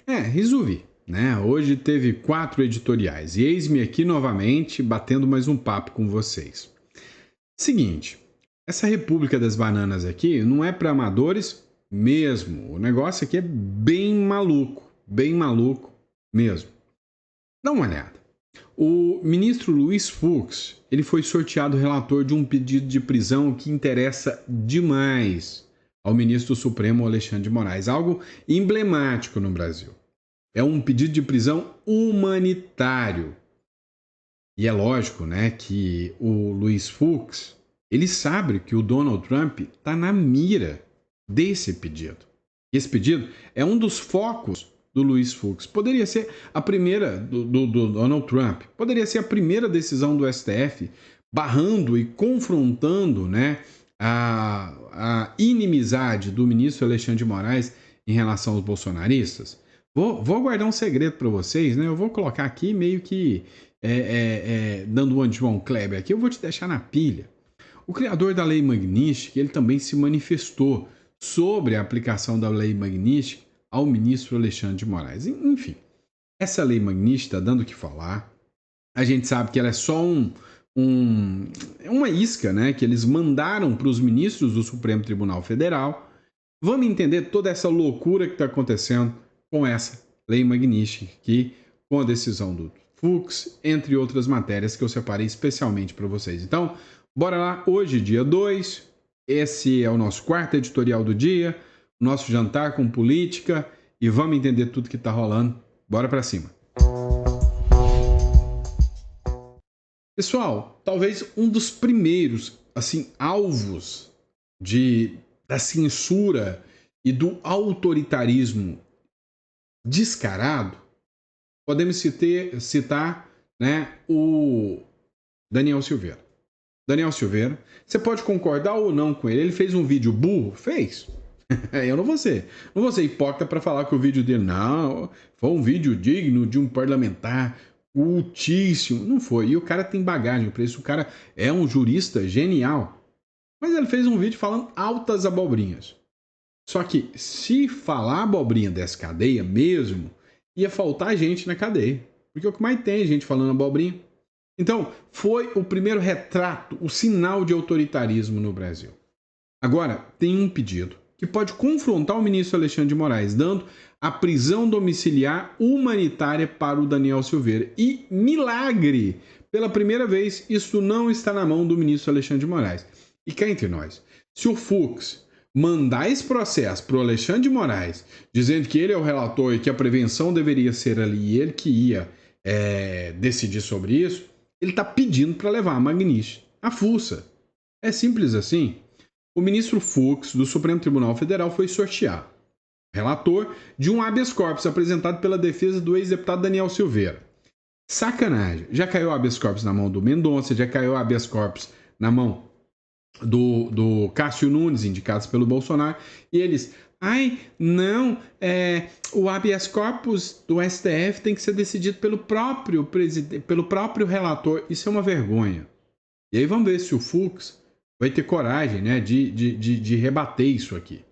Resolvi, né? Hoje teve 4 editoriais e eis-me aqui novamente batendo mais um papo com vocês. Seguinte, essa República das Bananas aqui não é para amadores mesmo. O negócio aqui é bem maluco mesmo. Dá uma olhada. O ministro Luiz Fux, ele foi sorteado relator de um pedido de prisão que interessa demais ao ministro Supremo Alexandre de Moraes, algo emblemático no Brasil. É um pedido de prisão humanitário. E é lógico, né, que o Luiz Fux, ele sabe que o Donald Trump está na mira desse pedido. Esse pedido é um dos focos do Luiz Fux. Poderia ser a primeira do Donald Trump, poderia ser a primeira decisão do STF barrando e confrontando, né, a inimizade do ministro Alexandre de Moraes em relação aos bolsonaristas. Vou guardar um segredo para vocês, né? Eu vou colocar aqui meio que dando uma de João Kleber aqui, eu vou te deixar na pilha. O criador da Lei Magnitsky, ele também se manifestou sobre a aplicação da Lei Magnitsky ao ministro Alexandre de Moraes. Enfim, essa Lei Magnitsky está dando o que falar. A gente sabe que ela é só uma isca, né, que eles mandaram para os ministros do Supremo Tribunal Federal. Vamos entender toda essa loucura que está acontecendo com essa Lei Magnitsky, que, com a decisão do Fux, entre outras matérias que eu separei especialmente para vocês. Então, bora lá, hoje, dia 2, esse é o nosso quarto editorial do dia, nosso jantar com política, e vamos entender tudo que está rolando. Bora para cima. Pessoal, talvez um dos primeiros, assim, alvos da censura e do autoritarismo descarado, podemos citar, né, o Daniel Silveira. Daniel Silveira, você pode concordar ou não com ele. Ele fez um vídeo burro? Fez. Eu não vou ser hipócrita para falar que o vídeo dele não foi um vídeo digno de um parlamentar cultíssimo. Não foi. E o cara tem bagagem para isso. O cara é um jurista genial. Mas ele fez um vídeo falando altas abobrinhas. Só que se falar abobrinha dessa cadeia mesmo, ia faltar gente na cadeia. Porque o que mais tem gente falando abobrinha. Então, foi o primeiro retrato, o sinal de autoritarismo no Brasil. Agora, tem um pedido que pode confrontar o ministro Alexandre de Moraes, dando a prisão domiciliar humanitária para o Daniel Silveira. E, milagre, pela primeira vez, isso não está na mão do ministro Alexandre de Moraes. E cá entre nós, se o Fux mandar esse processo para o Alexandre de Moraes, dizendo que ele é o relator e que a prevenção deveria ser ali e ele que ia decidir sobre isso, ele está pedindo para levar a Magnitsky à fuça. É simples assim. O ministro Fux, do Supremo Tribunal Federal, foi sorteado relator de um habeas corpus apresentado pela defesa do ex-deputado Daniel Silveira. Sacanagem. Já caiu o habeas corpus na mão do Mendonça, já caiu o habeas corpus na mão do Cássio Nunes, indicados pelo Bolsonaro, e eles, o habeas corpus do STF tem que ser decidido pelo próprio relator. Isso é uma vergonha. E aí vamos ver se o Fux vai ter coragem, né, de rebater isso aqui.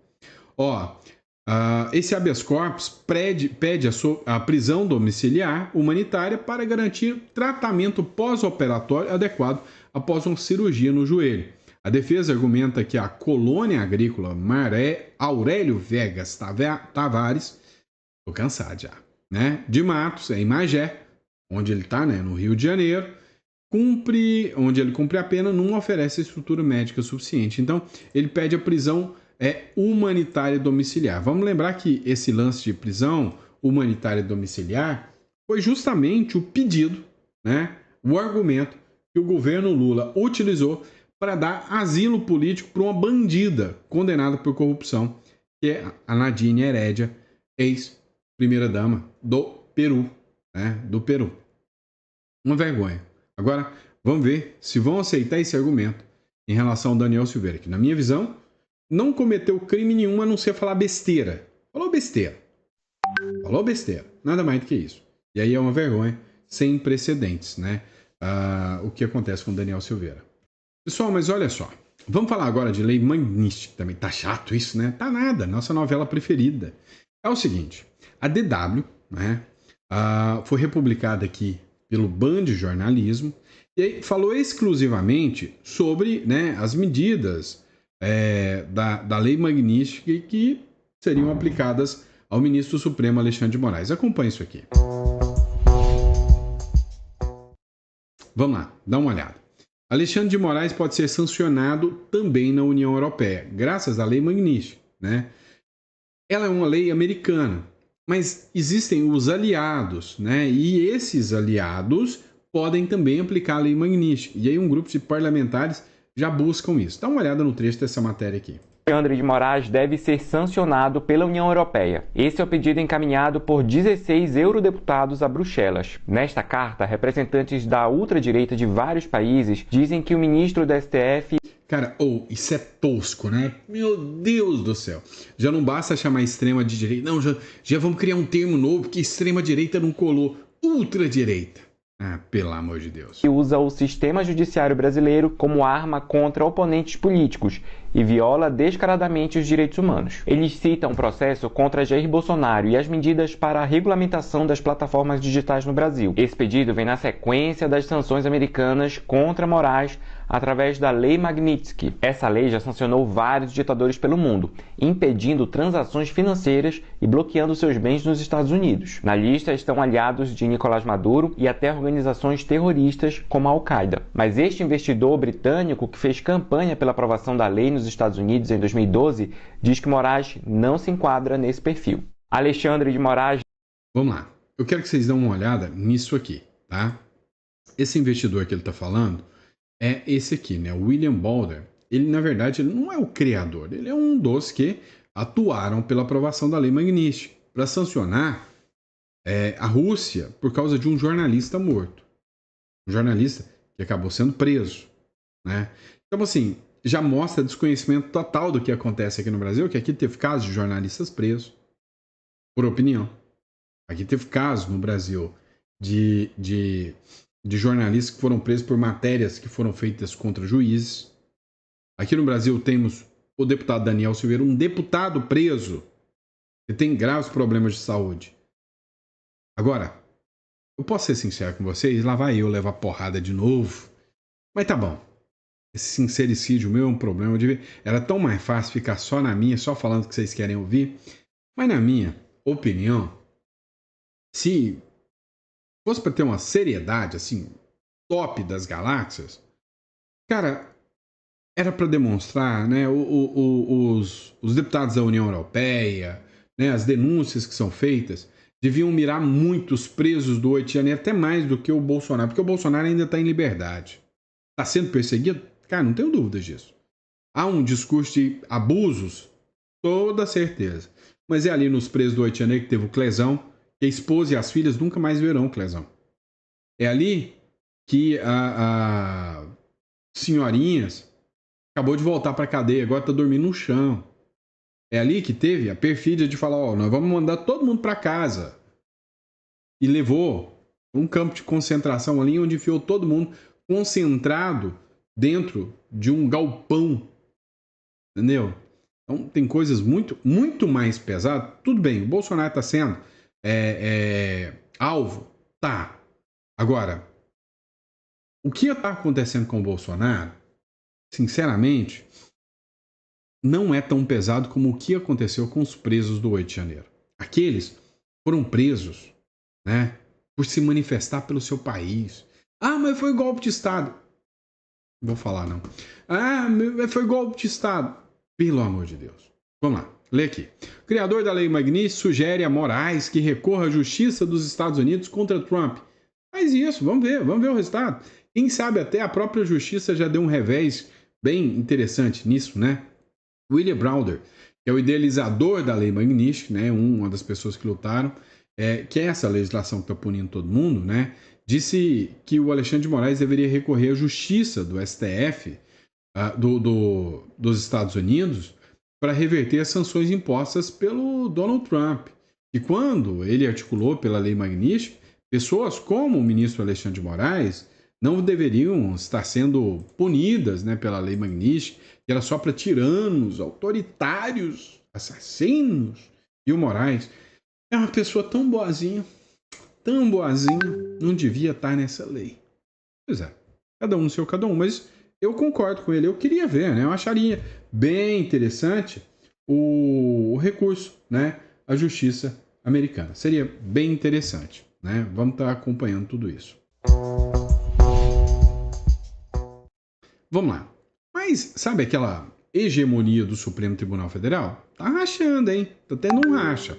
Esse habeas corpus pede a prisão domiciliar humanitária para garantir tratamento pós-operatório adequado após uma cirurgia no joelho. A defesa argumenta que a colônia agrícola Aurélio Vegas Tavares, tô cansado já, né, de Matos, em Magé, onde ele está, né, no Rio de Janeiro, onde ele cumpre a pena, não oferece estrutura médica suficiente. Então, ele pede a prisão humanitária domiciliar. Vamos lembrar que esse lance de prisão humanitária domiciliar foi justamente o pedido, né, o argumento que o governo Lula utilizou para dar asilo político para uma bandida condenada por corrupção, que é a Nadine Heredia, ex-primeira-dama do Peru, né, do Peru. Uma vergonha. Agora, vamos ver se vão aceitar esse argumento em relação ao Daniel Silveira, que, na minha visão, não cometeu crime nenhum a não ser falar besteira. Falou besteira. Nada mais do que isso. E aí é uma vergonha sem precedentes, né? O que acontece com o Daniel Silveira. Pessoal, mas olha só. Vamos falar agora de Lei Magnitsky também. Tá chato isso, né? Tá nada. Nossa novela preferida. É o seguinte. A DW, né, foi republicada aqui pelo Band Jornalismo e aí falou exclusivamente sobre, né, as medidas da Lei Magnitsky que seriam aplicadas ao ministro Supremo Alexandre de Moraes. Acompanhe isso aqui. Vamos lá, dá uma olhada. Alexandre de Moraes pode ser sancionado também na União Europeia, graças à Lei Magnitsky, né? Ela é uma lei americana, mas existem os aliados, né? E esses aliados podem também aplicar a Lei Magnitsky. E aí um grupo de parlamentares já buscam isso. Dá uma olhada no trecho dessa matéria aqui. Alexandre de Moraes deve ser sancionado pela União Europeia. Esse é o pedido encaminhado por 16 eurodeputados a Bruxelas. Nesta carta, representantes da ultradireita de vários países dizem que o ministro da STF... Cara, isso é tosco, né? Meu Deus do céu. Já não basta chamar extrema de direita. Não, já vamos criar um termo novo, porque extrema direita não colou. Ultradireita. Ah, pelo amor de Deus. Que usa o sistema judiciário brasileiro como arma contra oponentes políticos e viola descaradamente os direitos humanos. Eles citam o processo contra Jair Bolsonaro e as medidas para a regulamentação das plataformas digitais no Brasil. Esse pedido vem na sequência das sanções americanas contra Moraes através da Lei Magnitsky. Essa lei já sancionou vários ditadores pelo mundo, impedindo transações financeiras e bloqueando seus bens nos Estados Unidos. Na lista estão aliados de Nicolás Maduro e até organizações terroristas como a Al-Qaeda. Mas este investidor britânico que fez campanha pela aprovação da lei nos Estados Unidos em 2012 diz que Moraes não se enquadra nesse perfil. Alexandre de Moraes... Vamos lá. Eu quero que vocês dêem uma olhada nisso aqui, tá? Esse investidor que ele está falando é esse aqui, né? O William Balder. Ele, na verdade, ele não é o criador. Ele é um dos que atuaram pela aprovação da Lei Magnitsky para sancionar a Rússia por causa de um jornalista morto. Um jornalista que acabou sendo preso, né? Então, assim, já mostra desconhecimento total do que acontece aqui no Brasil, que aqui teve casos de jornalistas presos por opinião. Aqui teve casos no Brasil de jornalistas que foram presos por matérias que foram feitas contra juízes. Aqui no Brasil temos o deputado Daniel Silveira, um deputado preso que tem graves problemas de saúde. Agora, eu posso ser sincero com vocês, lá vai eu levar porrada de novo. Mas tá bom. Esse sincericídio meu é um problema. Era tão mais fácil ficar só na minha, só falando o que vocês querem ouvir. Mas na minha opinião, se fosse para ter uma seriedade, assim, top das galáxias, cara, era para demonstrar, né, os deputados da União Europeia, né, as denúncias que são feitas, deviam mirar muito os presos do 8 de janeiro, até mais do que o Bolsonaro, porque o Bolsonaro ainda está em liberdade. Está sendo perseguido? Cara, não tenho dúvidas disso. Há um discurso de abusos? Toda certeza. Mas é ali nos presos do 8 de janeiro que teve o Clezão, que a esposa e as filhas nunca mais verão o Clezão. É ali que a senhorinhas acabou de voltar para a cadeia, agora está dormindo no chão. É ali que teve a perfídia de falar, nós vamos mandar todo mundo para casa. E levou um campo de concentração ali, onde enfiou todo mundo concentrado dentro de um galpão. Entendeu? Então tem coisas muito, muito mais pesadas. Tudo bem, o Bolsonaro está sendo alvo? Tá. Agora, o que está acontecendo com o Bolsonaro, sinceramente, não é tão pesado como o que aconteceu com os presos do 8 de janeiro. Aqueles foram presos, né, por se manifestar pelo seu país. Ah, mas foi golpe de Estado. Não vou falar, não. Ah, foi golpe de Estado. Pelo amor de Deus. Vamos lá, lê aqui. O criador da Lei Magnitsky sugere a Moraes que recorra à justiça dos Estados Unidos contra Trump. Faz isso, vamos ver o resultado. Quem sabe até a própria justiça já deu um revés bem interessante nisso, né? William Browder, que é o idealizador da Lei Magnitsky, né? Uma das pessoas que lutaram, que é essa legislação que está punindo todo mundo, né? Disse que o Alexandre de Moraes deveria recorrer à justiça do STF dos Estados Unidos para reverter as sanções impostas pelo Donald Trump. E quando ele articulou pela Lei Magnitsky, pessoas como o ministro Alexandre de Moraes não deveriam estar sendo punidas, né, pela Lei Magnitsky, que era só para tiranos, autoritários, assassinos. E o Moraes é uma pessoa tão boazinha, não devia estar nessa lei. Pois é, cada um no seu cada um, mas eu concordo com ele, eu queria ver, né? Eu acharia bem interessante o recurso, né? À justiça americana. Seria bem interessante, né? Vamos estar acompanhando tudo isso. Vamos lá. Mas sabe aquela hegemonia do Supremo Tribunal Federal? Tá rachando, hein? Tá tendo um racha.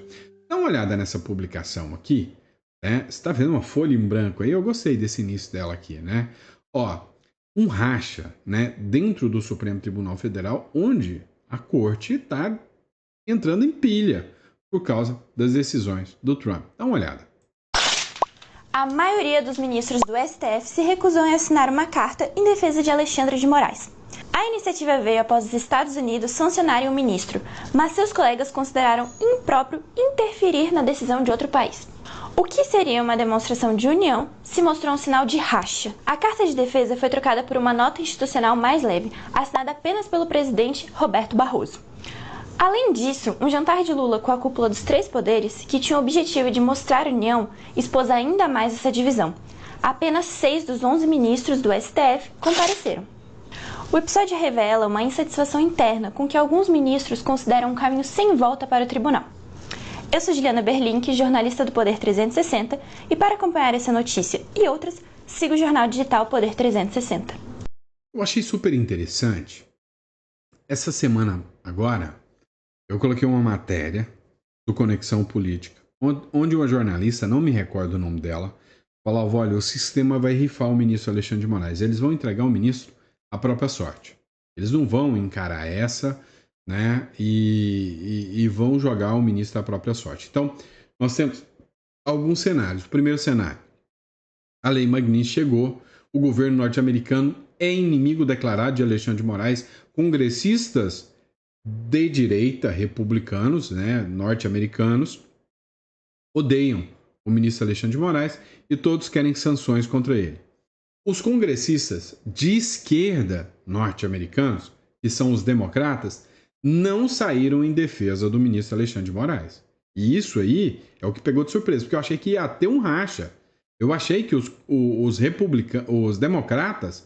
Dá uma olhada nessa publicação aqui, né? Você tá vendo uma folha em branco aí? Eu gostei desse início dela aqui, né? Ó, um racha, né? Dentro do Supremo Tribunal Federal, onde a corte tá entrando em pilha por causa das decisões do Trump. Dá uma olhada. A maioria dos ministros do STF se recusou em assinar uma carta em defesa de Alexandre de Moraes. A iniciativa veio após os Estados Unidos sancionarem o ministro, mas seus colegas consideraram impróprio interferir na decisão de outro país. O que seria uma demonstração de união se mostrou um sinal de racha. A carta de defesa foi trocada por uma nota institucional mais leve, assinada apenas pelo presidente Roberto Barroso. Além disso, um jantar de Lula com a cúpula dos três poderes, que tinha o objetivo de mostrar união, expôs ainda mais essa divisão. Apenas 6 dos 11 ministros do STF compareceram. O episódio revela uma insatisfação interna com que alguns ministros consideram um caminho sem volta para o tribunal. Eu sou Juliana Berlink, jornalista do Poder 360, e para acompanhar essa notícia e outras, siga o jornal digital Poder 360. Eu achei super interessante. Essa semana agora, eu coloquei uma matéria do Conexão Política, onde uma jornalista, não me recordo o nome dela, falava, olha, o sistema vai rifar o ministro Alexandre de Moraes. Eles vão entregar o ministro à própria sorte. Eles não vão encarar essa, né, e vão jogar o ministro à própria sorte. Então, nós temos alguns cenários. O primeiro cenário, a Lei Magnitsky chegou, o governo norte-americano é inimigo declarado de Alexandre de Moraes, congressistas de direita, republicanos, né, norte-americanos, odeiam o ministro Alexandre de Moraes e todos querem sanções contra ele. Os congressistas de esquerda norte-americanos, que são os democratas, não saíram em defesa do ministro Alexandre de Moraes. E isso aí é o que pegou de surpresa, porque eu achei que ia ter um racha. Eu achei que os democratas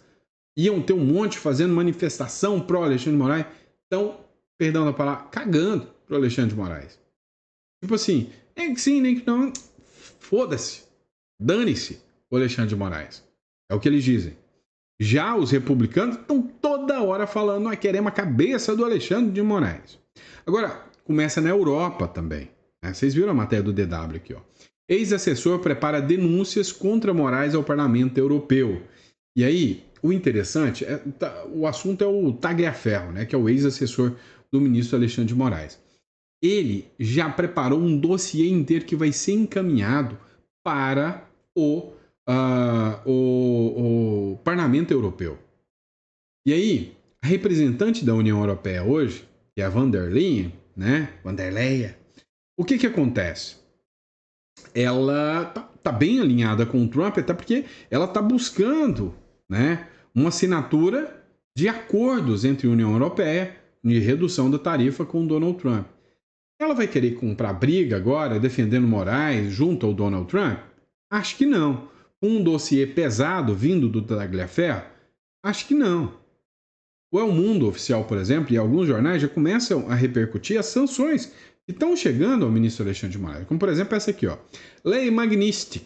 iam ter um monte fazendo manifestação pró Alexandre de Moraes. Então, perdão da palavra, cagando pro Alexandre de Moraes. Tipo assim, nem que sim, nem que não, foda-se, dane-se o Alexandre de Moraes. É o que eles dizem. Já os republicanos estão toda hora falando, nós queremos a cabeça do Alexandre de Moraes. Agora, começa na Europa também. Né? Vocês viram a matéria do DW aqui, ó. Ex-assessor prepara denúncias contra Moraes ao Parlamento Europeu. E aí, o interessante, o assunto é o Tagliaferro, né, que é o ex-assessor do ministro Alexandre de Moraes. Ele já preparou um dossiê inteiro que vai ser encaminhado para o Parlamento Europeu. E aí, a representante da União Europeia hoje, que é a van der Leyen, né, van der Leyen, o que acontece? Ela tá bem alinhada com o Trump, até porque ela está buscando, né, uma assinatura de acordos entre a União Europeia de redução da tarifa com o Donald Trump. Ela vai querer comprar briga agora, defendendo Moraes junto ao Donald Trump? Acho que não. Um dossiê pesado vindo do Tagliaferro? Acho que não. O El Mundo Oficial, por exemplo, e alguns jornais já começam a repercutir as sanções que estão chegando ao ministro Alexandre de Moraes. Como, por exemplo, essa aqui, ó. Lei Magnitsky.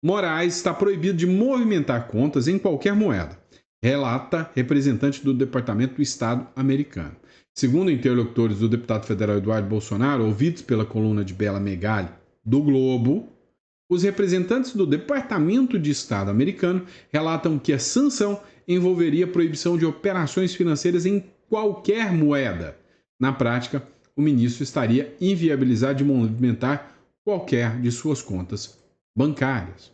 Moraes está proibido de movimentar contas em qualquer moeda, relata representante do Departamento do Estado americano. Segundo interlocutores do deputado federal Eduardo Bolsonaro, ouvidos pela coluna de Bela Megali do Globo, os representantes do Departamento de Estado americano relatam que a sanção envolveria proibição de operações financeiras em qualquer moeda. Na prática, o ministro estaria inviabilizado de movimentar qualquer de suas contas bancárias.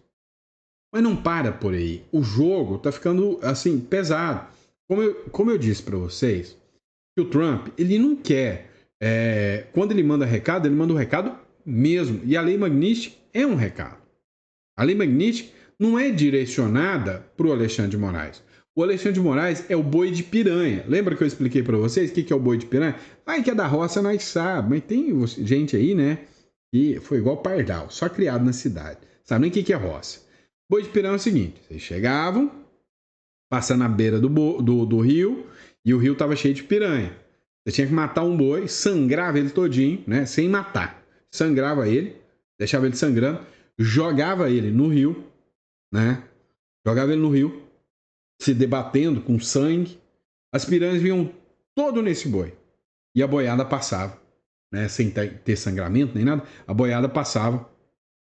Mas não para por aí. O jogo está ficando assim pesado. Como eu disse para vocês, que o Trump ele não quer. Quando ele manda um recado mesmo. E a Lei Magnitsky é um recado. A Lei Magnitsky não é direcionada para o Alexandre de Moraes. O Alexandre de Moraes é o boi de piranha. Lembra que eu expliquei para vocês o que é o boi de piranha? Que é da roça, nós sabemos. Mas tem gente aí, né, E foi igual pardal, só criado na cidade. Sabe nem o que é roça. Boi de piranha é o seguinte, vocês chegavam, passando na beira do rio, e o rio estava cheio de piranha. Você tinha que matar um boi, sangrava ele todinho, né? Sem matar. Sangrava ele, deixava ele sangrando, jogava ele no rio, né? Jogava ele no rio, se debatendo com sangue. As piranhas vinham todo nesse boi. E a boiada passava, né? Sem ter sangramento nem nada, a boiada passava.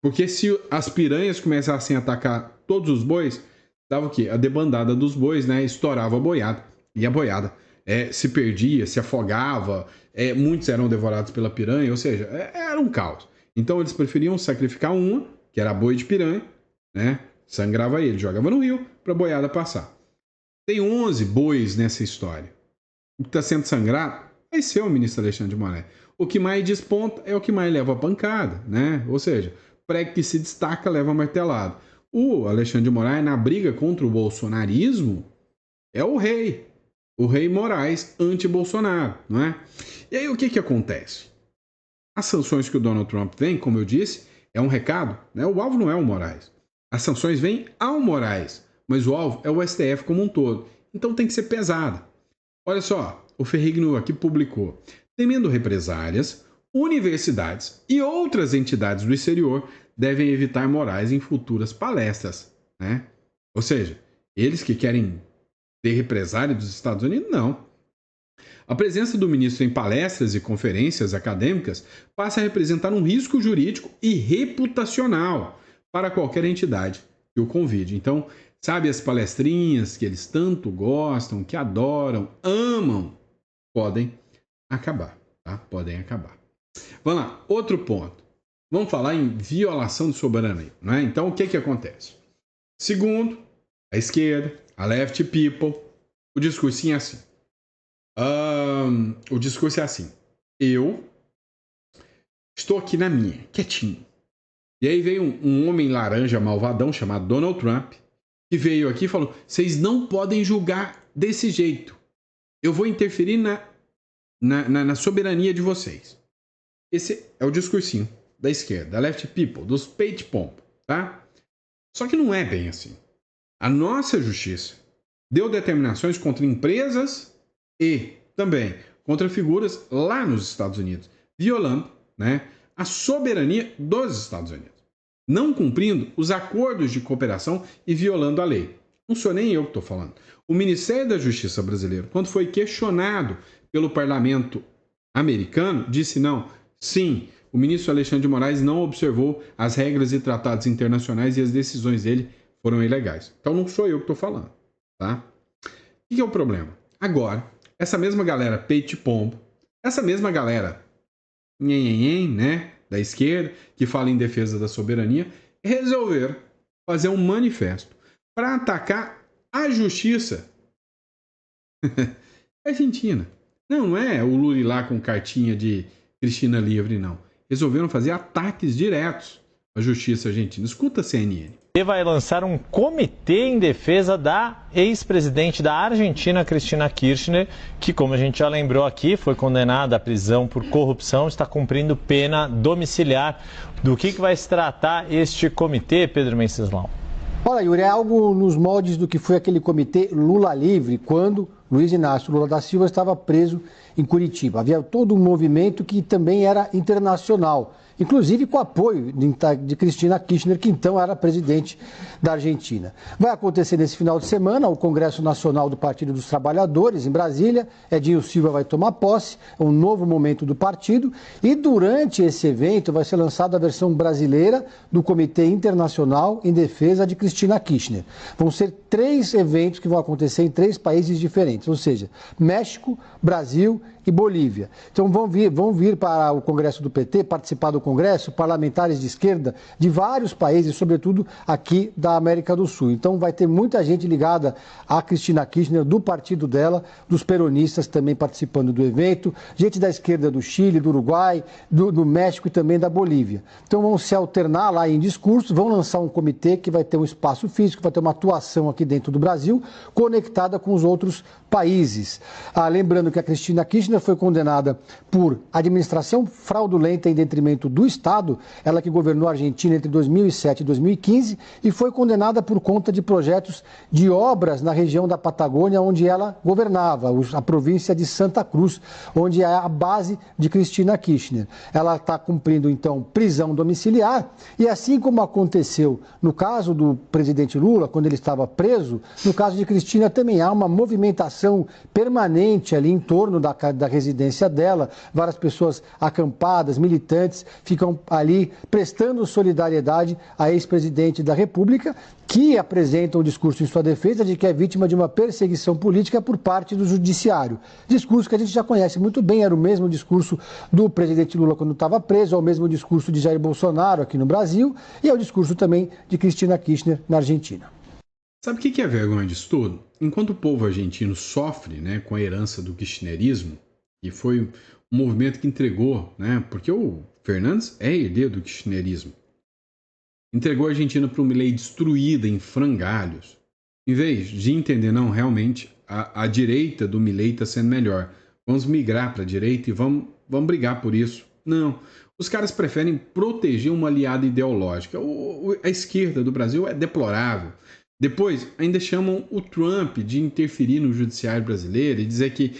Porque se as piranhas começassem a atacar todos os bois, dava o quê? A debandada dos bois, né? Estourava a boiada. E a boiada se perdia, se afogava, muitos eram devorados pela piranha, ou seja, era um caos. Então eles preferiam sacrificar uma, que era a boi de piranha, né? Sangrava ele, jogava no rio para a boiada passar. Tem 11 bois nessa história. O que está sendo sangrado vai ser o ministro Alexandre de Moraes. O que mais desponta é o que mais leva a pancada, né? Ou seja, prego que se destaca leva martelado. O Alexandre de Moraes, na briga contra o bolsonarismo, é o rei Moraes anti-Bolsonaro, não é? E aí o que acontece? As sanções que o Donald Trump tem, como eu disse, é um recado, né? O alvo não é o Moraes. As sanções vêm ao Moraes, mas o alvo é o STF como um todo. Então tem que ser pesada. Olha só, o Ferrigno aqui publicou: temendo represálias, universidades e outras entidades do exterior devem evitar Moraes em futuras palestras, né? Ou seja, eles que querem ter represália dos Estados Unidos, não. A presença do ministro em palestras e conferências acadêmicas passa a representar um risco jurídico e reputacional para qualquer entidade que o convide. Então, sabe as palestrinhas que eles tanto gostam, que adoram, amam, podem acabar, tá? Podem acabar. Vamos lá, outro ponto. Vamos falar em violação de soberania, não é? Então, o que acontece? Segundo a esquerda, a left people, o discursinho é assim. O discurso é assim: eu estou aqui na minha, quietinho. E aí veio um homem laranja malvadão chamado Donald Trump, que veio aqui e falou: vocês não podem julgar desse jeito. Eu vou interferir na soberania de vocês. Esse é o discursinho da esquerda, da left people, dos peito pompo, tá? Só que não é bem assim. A nossa justiça deu determinações contra empresas e também contra figuras lá nos Estados Unidos, violando, né, a soberania dos Estados Unidos, não cumprindo os acordos de cooperação e violando a lei. Não sou nem eu que estou falando. O Ministério da Justiça brasileiro, quando foi questionado pelo parlamento americano, disse não, sim, o ministro Alexandre de Moraes não observou as regras e tratados internacionais e as decisões dele foram ilegais. Então não sou eu que estou falando, tá? O que é o problema? Agora, essa mesma galera peito pombo, essa mesma galera né, da esquerda, que fala em defesa da soberania, resolveram fazer um manifesto para atacar a justiça argentina. Não é o Lula lá com cartinha de Cristina Livre, não. Resolveram fazer ataques diretos à justiça argentina. Escuta a CNN. Ele vai lançar um comitê em defesa da ex-presidente da Argentina, Cristina Kirchner, que, como a gente já lembrou aqui, foi condenada à prisão por corrupção, está cumprindo pena domiciliar. Do que vai se tratar este comitê, Pedro Venceslau? Olha, Yuri, é algo nos moldes do que foi aquele comitê Lula Livre, quando Luiz Inácio Lula da Silva estava preso em Curitiba. Havia todo um movimento que também era internacional, inclusive com apoio de Cristina Kirchner, que então era presidente da Argentina. Vai acontecer nesse final de semana o Congresso Nacional do Partido dos Trabalhadores, em Brasília. Edinho Silva vai tomar posse, é um novo momento do partido. E durante esse evento vai ser lançada a versão brasileira do Comitê Internacional em Defesa de Cristina Kirchner. Vão ser 3 eventos que vão acontecer em 3 países diferentes, ou seja, México, Brasil e Bolívia. Então vão vir para o Congresso do PT, participar do Congresso, parlamentares de esquerda de vários países, sobretudo aqui da América do Sul. Então vai ter muita gente ligada a Cristina Kirchner, do partido dela, dos peronistas também participando do evento, gente da esquerda do Chile, do Uruguai, do México e também da Bolívia. Então vão se alternar lá em discursos, vão lançar um comitê que vai ter um espaço físico, vai ter uma atuação aqui dentro do Brasil, conectada com os outros países. Lembrando que a Cristina Kirchner Kirchner foi condenada por administração fraudulenta em detrimento do Estado, ela que governou a Argentina entre 2007 e 2015, e foi condenada por conta de projetos de obras na região da Patagônia, onde ela governava, a província de Santa Cruz, onde é a base de Cristina Kirchner. Ela está cumprindo, então, prisão domiciliar, e assim como aconteceu no caso do presidente Lula, quando ele estava preso, no caso de Cristina também há uma movimentação permanente ali em torno da residência dela, várias pessoas acampadas, militantes, ficam ali prestando solidariedade à ex-presidente da República, que apresenta um discurso em sua defesa de que é vítima de uma perseguição política por parte do judiciário. Discurso que a gente já conhece muito bem, era o mesmo discurso do presidente Lula quando estava preso, é o mesmo discurso de Jair Bolsonaro aqui no Brasil e é o discurso também de Cristina Kirchner na Argentina. Sabe o que é vergonha disso tudo? Enquanto o povo argentino sofre, né, com a herança do kirchnerismo, que foi um movimento que entregou, né, porque o Fernandes é herdeiro do kirchnerismo, entregou a Argentina para uma lei destruída em frangalhos. Em vez de entender, não, realmente, a direita do Milei está sendo melhor. Vamos migrar para a direita e vamos brigar por isso. Não. Os caras preferem proteger uma aliada ideológica. A esquerda do Brasil é deplorável. Depois, ainda chamam o Trump de interferir no judiciário brasileiro e dizer que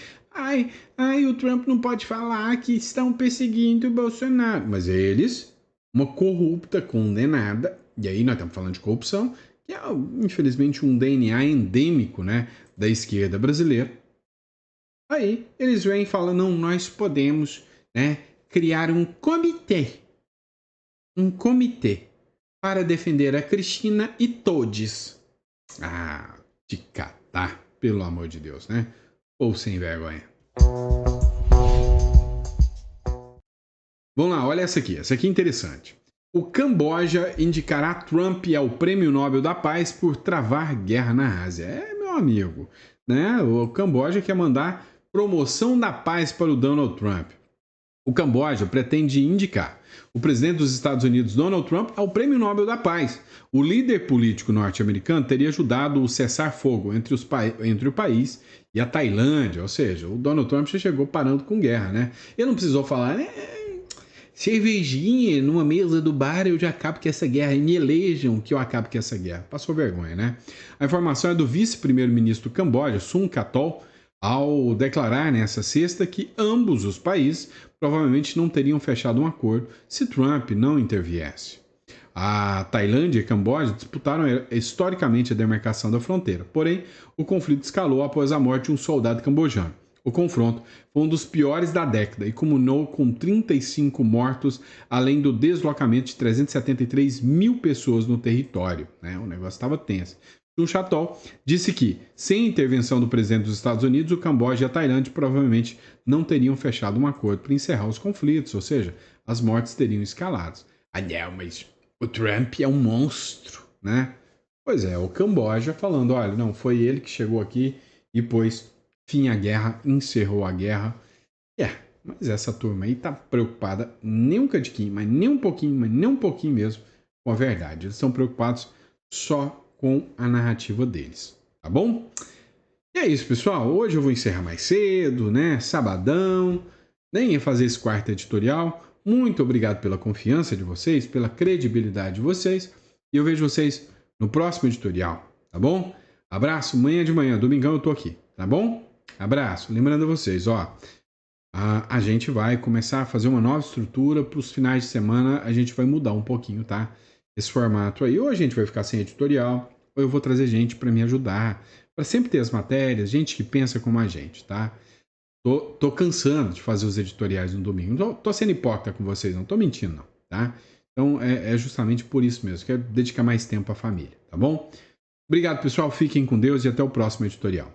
o Trump não pode falar que estão perseguindo o Bolsonaro. Mas eles, uma corrupta condenada, e aí nós estamos falando de corrupção, que é, infelizmente, um DNA endêmico, né, da esquerda brasileira. Aí eles vêm e falam, não, nós podemos, né, criar um comitê para defender a Cristina e todes. Ah, te catar, pelo amor de Deus, né? Ou sem vergonha. Vamos lá, olha essa aqui é interessante. O Camboja indicará Trump ao Prêmio Nobel da Paz por travar guerra na Ásia. É, meu amigo, né? O Camboja quer mandar promoção da paz para o Donald Trump. O Camboja pretende indicar o presidente dos Estados Unidos, Donald Trump, ao Prêmio Nobel da Paz. O líder político norte-americano teria ajudado o cessar-fogo entre o país e a Tailândia, ou seja, o Donald Trump já chegou parando com guerra, né? Ele não precisou falar, cervejinha numa mesa do bar, eu já acabo com essa guerra, e me elejam que eu acabo com essa guerra. Passou vergonha, né? A informação é do vice-primeiro-ministro do Camboja, Sun Catol, ao declarar nessa sexta que ambos os países provavelmente não teriam fechado um acordo se Trump não interviesse. A Tailândia e Camboja disputaram historicamente a demarcação da fronteira, porém o conflito escalou após a morte de um soldado cambojano. O confronto foi um dos piores da década e culminou com 35 mortos, além do deslocamento de 373 mil pessoas no território. Né? O negócio estava tenso. Sun Catol disse que, sem a intervenção do presidente dos Estados Unidos, o Camboja e a Tailândia provavelmente não teriam fechado um acordo para encerrar os conflitos, ou seja, as mortes teriam escalado. Ah, não, mas o Trump é um monstro, né? Pois é, o Camboja falando, olha, não, foi ele que chegou aqui e pôs fim à guerra, encerrou a guerra. Mas essa turma aí tá preocupada nem um cadinho, mas nem um pouquinho mesmo com a verdade. Eles estão preocupados só com a narrativa deles, tá bom? E é isso, pessoal. Hoje eu vou encerrar mais cedo, né? Sabadão. Nem ia fazer esse quarto editorial. Muito obrigado pela confiança de vocês, pela credibilidade de vocês. E eu vejo vocês no próximo editorial, tá bom? Abraço, amanhã de manhã, domingão eu tô aqui, tá bom? Abraço. Lembrando a vocês, a gente vai começar a fazer uma nova estrutura para os finais de semana. A gente vai mudar um pouquinho, tá? Esse formato aí. Ou a gente vai ficar sem editorial, ou eu vou trazer gente para me ajudar, para sempre ter as matérias, gente que pensa como a gente, tá? Tô cansando de fazer os editoriais no domingo. Não tô sendo hipócrita com vocês, não tô mentindo, não, tá? Então é justamente por isso mesmo. Quero dedicar mais tempo à família, tá bom? Obrigado, pessoal. Fiquem com Deus e até o próximo editorial.